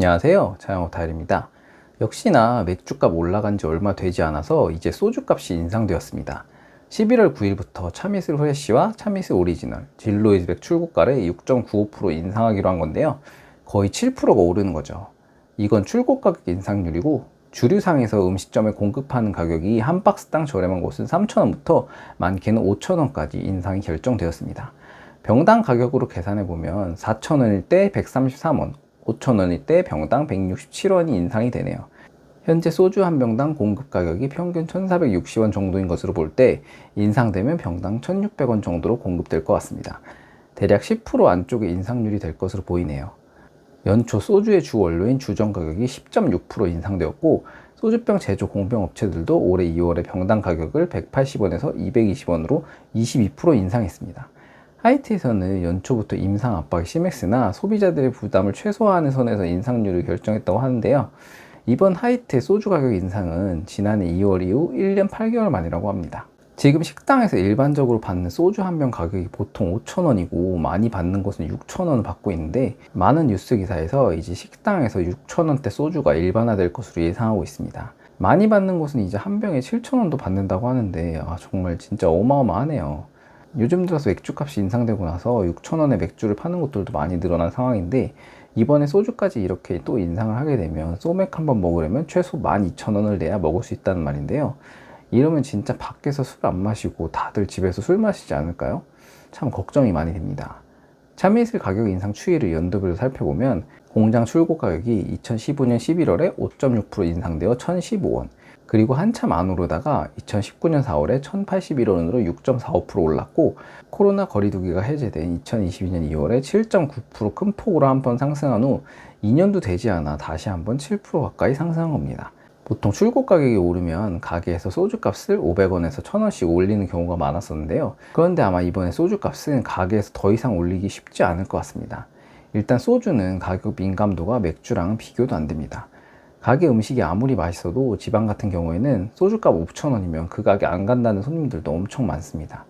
안녕하세요, 차영호 타일입니다. 역시나 맥주값 올라간 지 얼마 되지 않아서 이제 소주값이 인상되었습니다. 11월 9일부터 참이슬 프레쉬와 참이슬 오리지널, 진로이즈백 출고가를 6.95% 인상하기로 한 건데요. 거의 7%가 오르는 거죠. 이건 출고 가격 인상률이고, 주류상에서 음식점에 공급하는 가격이 한 박스당 저렴한 곳은 3,000원부터 많게는 5,000원까지 인상이 결정되었습니다. 병당 가격으로 계산해보면 4,000원일 때 133원, 5,000원일 때 병당 167원이 인상이 되네요. 현재 소주 한 병당 공급 가격이 평균 1,460원 정도인 것으로 볼 때 인상되면 병당 1,600원 정도로 공급될 것 같습니다. 대략 10% 안쪽의 인상률이 될 것으로 보이네요. 연초 소주의 주 원료인 주정 가격이 10.6% 인상되었고, 소주병 제조 공병업체들도 올해 2월에 병당 가격을 180원에서 220원으로 22% 인상했습니다. 하이트에서는 연초부터 임상 압박이 심했으나 소비자들의 부담을 최소화하는 선에서 인상률을 결정했다고 하는데요. 이번 하이트의 소주 가격 인상은 지난해 2월 이후 1년 8개월 만이라고 합니다. 지금 식당에서 일반적으로 받는 소주 한 병 가격이 보통 5,000원이고 많이 받는 곳은 6,000원을 받고 있는데, 많은 뉴스 기사에서 이제 식당에서 6,000원대 소주가 일반화될 것으로 예상하고 있습니다. 많이 받는 곳은 이제 한 병에 7,000원도 받는다고 하는데 정말 진짜 어마어마하네요. 요즘 들어서 맥주값이 인상되고 나서 6,000원에 맥주를 파는 곳들도 많이 늘어난 상황인데, 이번에 소주까지 이렇게 또 인상을 하게 되면 소맥 한번 먹으려면 최소 12,000원을 내야 먹을 수 있다는 말인데요. 이러면 진짜 밖에서 술 안 마시고 다들 집에서 술 마시지 않을까요? 참 걱정이 많이 됩니다. 참이슬 가격 인상 추이를 연도별로 살펴보면 공장 출고 가격이 2015년 11월에 5.6% 인상되어 1,015원, 그리고 한참 안 오르다가 2019년 4월에 1,081원으로 6.45% 올랐고, 코로나 거리두기가 해제된 2022년 2월에 7.9% 큰 폭으로 한번 상승한 후 2년도 되지 않아 다시 한번 7% 가까이 상승한 겁니다. 보통 출고 가격이 오르면 가게에서 소주값을 500원에서 1,000원씩 올리는 경우가 많았었는데요. 그런데 아마 이번에 소주값은 가게에서 더 이상 올리기 쉽지 않을 것 같습니다. 일단 소주는 가격 민감도가 맥주랑은 비교도 안 됩니다. 가게 음식이 아무리 맛있어도 지방 같은 경우에는 소주값 5,000원이면 그 가게 안 간다는 손님들도 엄청 많습니다.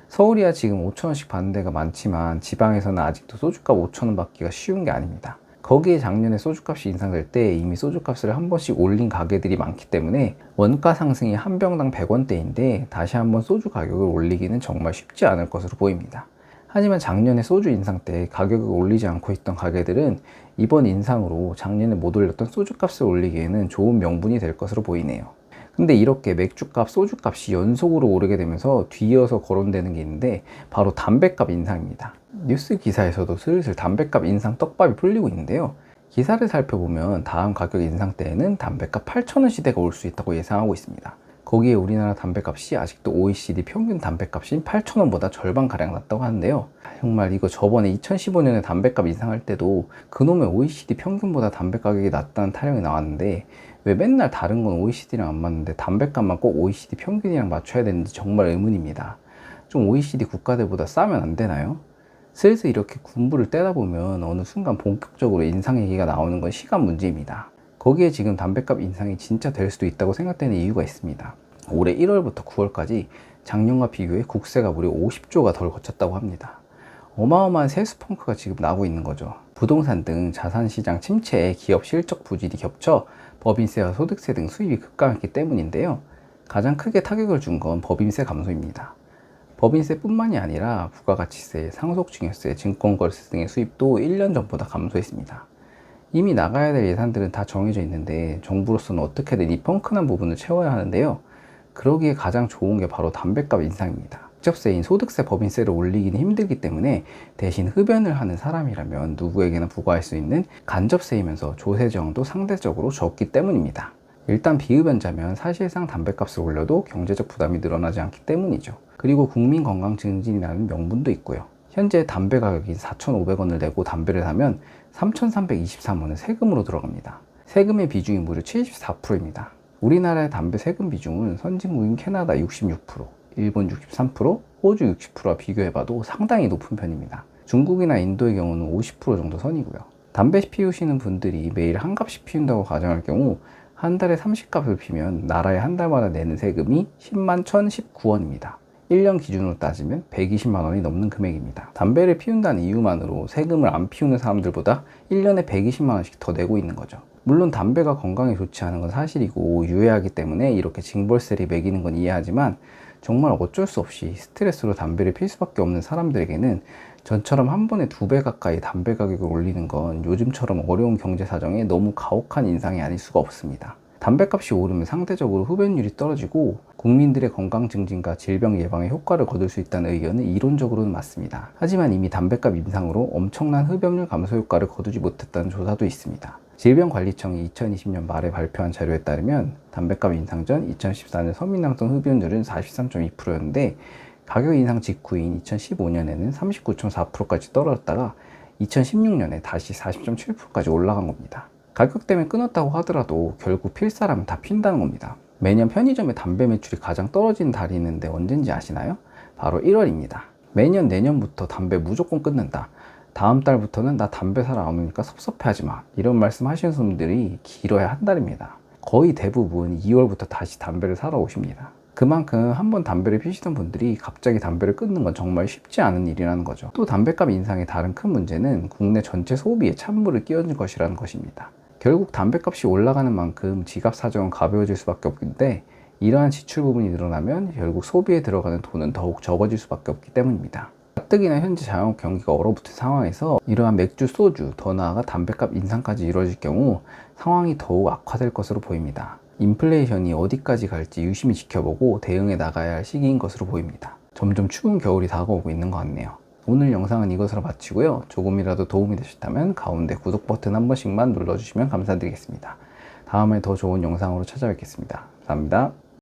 서울이야 지금 5,000원씩 받는 데가 많지만 지방에서는 아직도 소주값 5,000원 받기가 쉬운 게 아닙니다. 거기에 작년에 소주값이 인상될 때 이미 소주값을 한 번씩 올린 가게들이 많기 때문에 원가 상승이 한 병당 100원대인데 다시 한번 소주 가격을 올리기는 정말 쉽지 않을 것으로 보입니다. 하지만 작년에 소주 인상 때 가격을 올리지 않고 있던 가게들은 이번 인상으로 작년에 못 올렸던 소주값을 올리기에는 좋은 명분이 될 것으로 보이네요. 근데 이렇게 맥주값, 소주값이 연속으로 오르게 되면서 뒤이어서 거론되는 게 있는데, 바로 담배값 인상입니다. 뉴스 기사에서도 슬슬 담배값 인상 떡밥이 풀리고 있는데요. 기사를 살펴보면 다음 가격 인상 때에는 담배값 8,000원 시대가 올 수 있다고 예상하고 있습니다. 거기에 우리나라 담배값이 아직도 OECD 평균 담배값인 8,000원보다 절반가량 낮다고 하는데요. 정말 이거 저번에 2015년에 담배값 인상할 때도 그놈의 OECD 평균보다 담배 가격이 낮다는 타령이 나왔는데, 왜 맨날 다른 건 OECD랑 안 맞는데 담배값만 꼭 OECD 평균이랑 맞춰야 되는지 정말 의문입니다. 좀 OECD 국가들보다 싸면 안 되나요? 슬슬 이렇게 군부를 떼다 보면 어느 순간 본격적으로 인상 얘기가 나오는 건 시간 문제입니다. 거기에 지금 담배값 인상이 진짜 될 수도 있다고 생각되는 이유가 있습니다. 올해 1월부터 9월까지 작년과 비교해 국세가 무려 50조가 덜 거쳤다고 합니다. 어마어마한 세수 펑크가 지금 나고 있는 거죠. 부동산 등 자산시장 침체에 기업 실적 부진이 겹쳐 법인세와 소득세 등 수입이 급감했기 때문인데요. 가장 크게 타격을 준 건 법인세 감소입니다. 법인세뿐만이 아니라 부가가치세, 상속증여세, 증권거래세 등의 수입도 1년 전보다 감소했습니다. 이미 나가야 될 예산들은 다 정해져 있는데 정부로서는 어떻게든 이 펑크난 부분을 채워야 하는데요. 그러기에 가장 좋은 게 바로 담배값 인상입니다. 직접세인 소득세, 법인세를 올리기는 힘들기 때문에 대신 흡연을 하는 사람이라면 누구에게나 부과할 수 있는 간접세이면서 조세 저항도 상대적으로 적기 때문입니다. 일단 비흡연자면 사실상 담배값을 올려도 경제적 부담이 늘어나지 않기 때문이죠. 그리고 국민 건강 증진이라는 명분도 있고요. 현재 담배 가격이 4,500원을 내고 담배를 사면 3,323원은 세금으로 들어갑니다. 세금의 비중이 무려 74%입니다. 우리나라의 담배 세금 비중은 선진국인 캐나다 66%, 일본 63%, 호주 60%와 비교해봐도 상당히 높은 편입니다. 중국이나 인도의 경우는 50% 정도 선이고요. 담배 피우시는 분들이 매일 한 갑씩 피운다고 가정할 경우 한 달에 30갑을 피면 나라에 한 달마다 내는 세금이 10만 1,019원입니다. 1년 기준으로 따지면 120만 원이 넘는 금액입니다. 담배를 피운다는 이유만으로 세금을 안 피우는 사람들보다 1년에 120만 원씩 더 내고 있는 거죠. 물론 담배가 건강에 좋지 않은 건 사실이고 유해하기 때문에 이렇게 징벌세를 매기는 건 이해하지만 정말 어쩔 수 없이 스트레스로 담배를 필 수밖에 없는 사람들에게는 전처럼 한 번에 2배 가까이 담배 가격을 올리는 건 요즘처럼 어려운 경제 사정에 너무 가혹한 인상이 아닐 수가 없습니다. 담배값이 오르면 상대적으로 흡연율이 떨어지고 국민들의 건강 증진과 질병 예방에 효과를 거둘 수 있다는 의견은 이론적으로는 맞습니다. 하지만 이미 담배값 인상으로 엄청난 흡연율 감소 효과를 거두지 못했다는 조사도 있습니다. 질병관리청이 2020년 말에 발표한 자료에 따르면 담배값 인상 전 2014년 서민 남성 흡연율은 43.2%였는데 가격 인상 직후인 2015년에는 39.4%까지 떨어졌다가 2016년에 다시 40.7%까지 올라간 겁니다. 가격 때문에 끊었다고 하더라도 결국 필 사람은 다 핀다는 겁니다. 매년 편의점의 담배 매출이 가장 떨어지는 달이 있는데 언젠지 아시나요? 바로 1월입니다. 매년 내년부터 담배 무조건 끊는다. 다음 달부터는 나 담배 사러 안 오니까 섭섭해하지 마. 이런 말씀 하시는 분들이 길어야 한 달입니다. 거의 대부분 2월부터 다시 담배를 사러 오십니다. 그만큼 한번 담배를 피시던 분들이 갑자기 담배를 끊는 건 정말 쉽지 않은 일이라는 거죠. 또 담배값 인상의 다른 큰 문제는 국내 전체 소비에 찬물을 끼얹은 것이라는 것입니다. 결국 담배값이 올라가는 만큼 지갑 사정은 가벼워질 수밖에 없는데 이러한 지출 부분이 늘어나면 결국 소비에 들어가는 돈은 더욱 적어질 수밖에 없기 때문입니다. 가뜩이나 현재 자영업 경기가 얼어붙은 상황에서 이러한 맥주, 소주, 더 나아가 담배값 인상까지 이루어질 경우 상황이 더욱 악화될 것으로 보입니다. 인플레이션이 어디까지 갈지 유심히 지켜보고 대응해 나가야 할 시기인 것으로 보입니다. 점점 추운 겨울이 다가오고 있는 것 같네요. 오늘 영상은 이것으로 마치고요. 조금이라도 도움이 되셨다면 가운데 구독 버튼 한 번씩만 눌러주시면 감사드리겠습니다. 다음에 더 좋은 영상으로 찾아뵙겠습니다. 감사합니다.